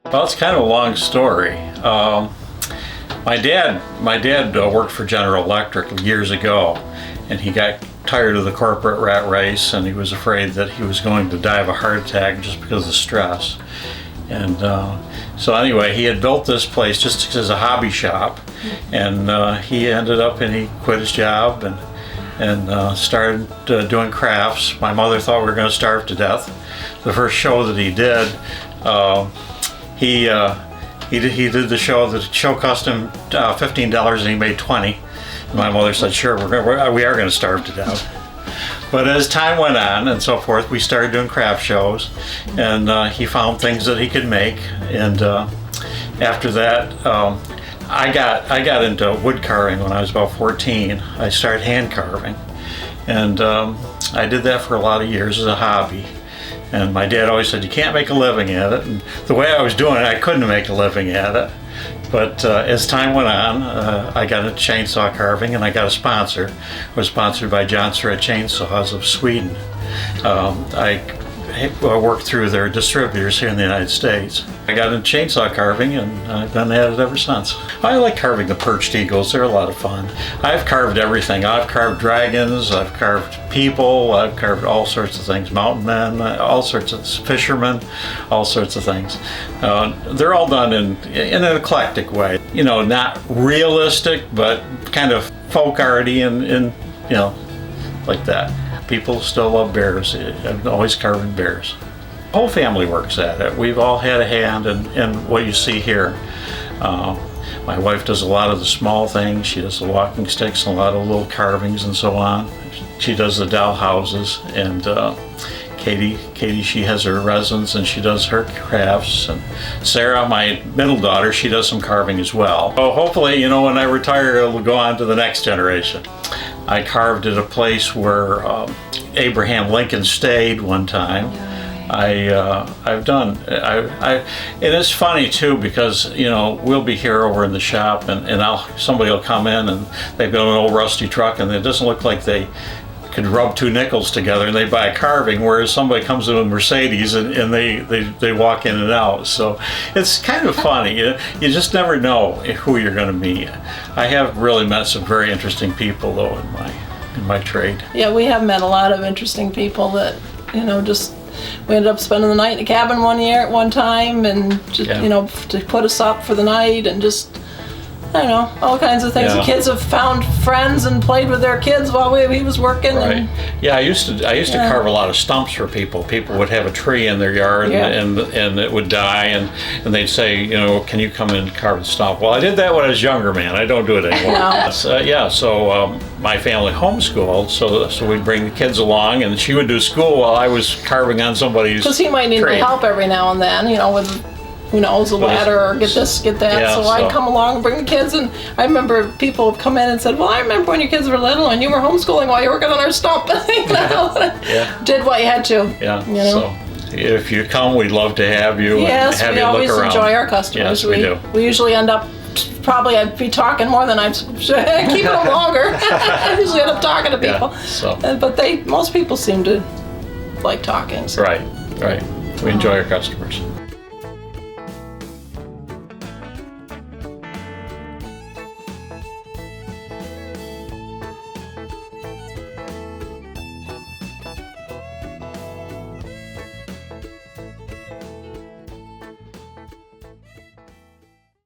Well, it's kind of a long story. My dad worked for General Electric years ago, and he got tired of the corporate rat race, and he was afraid that he was going to die of a heart attack just because of stress. And so anyway, he had built this place just as a hobby shop, and he ended up and he quit his job and started doing crafts. My mother thought we were going to starve to death. The first show that he did, he did the show. The show cost him $15 and he made $20. And my mother said, "Sure, we are going to starve to death." But as time went on and so forth, we started doing craft shows, and he found things that he could make. And after that, I got into wood carving when I was about 14. I started hand carving, and I did that for a lot of years as a hobby. And my dad always said, "You can't make a living at it." And the way I was doing it, I couldn't make a living at it. But as time went on, I got into chainsaw carving, and I got a sponsor. I was sponsored by John Surratt Chainsaws of Sweden. I worked through their distributors here in the United States. I got into chainsaw carving, and I've been at it ever since. I like carving the perched eagles. They're a lot of fun. I've carved everything. I've carved dragons, I've carved people, I've carved all sorts of things, mountain men, all sorts of fishermen, all sorts of things. They're all done in an eclectic way. You know, not realistic, but kind of folk arty and like that. People still love bears. I'm always carving bears. The whole family works at it. We've all had a hand in what you see here. My wife does a lot of the small things. She does the walking sticks and a lot of little carvings and so on. She does the doll houses, and Katie, she has her resins and she does her crafts. And Sarah, my middle daughter, she does some carving as well. So hopefully, when I retire, it'll go on to the next generation. I carved at a place where Abraham Lincoln stayed one time. And it's funny too, because we'll be here over in the shop, and somebody will come in and they've got an old rusty truck, and it doesn't look like they could rub two nickels together, and they buy a carving, whereas somebody comes in with Mercedes and they walk in and out. So it's kind of funny. You just never know who you're going to meet. I have really met some very interesting people though in my trade. Yeah, we have met a lot of interesting people that we ended up spending the night in a cabin one time, and just to put us up for the night, and just all kinds of things. Yeah. The kids have found friends and played with their kids while he was working. Right. And, I used to carve a lot of stumps for people. People would have a tree in their yard, and it would die, and they'd say, "Can you come and carve the stump?" Well, I did that when I was younger, man. I don't do it anymore. No. So my family homeschooled, so we'd bring the kids along, and she would do school while I was carving on somebody's because he might need tree. help every now and then, with who knows, a ladder or get this, get that. Yeah, so I'd come along and bring the kids, and I remember people have come in and said, "Well, I remember when your kids were little and you were homeschooling while you were working on our stump." Did what you had to. Yeah. So if you come, we'd love to have you. Yes, and have we you always look around. enjoy our customers. Yes, we do. We usually end up, probably I'd be talking more than I'm keeping them longer. I usually end up talking to people. But most people seem to like talking. So. Right. We enjoy our customers.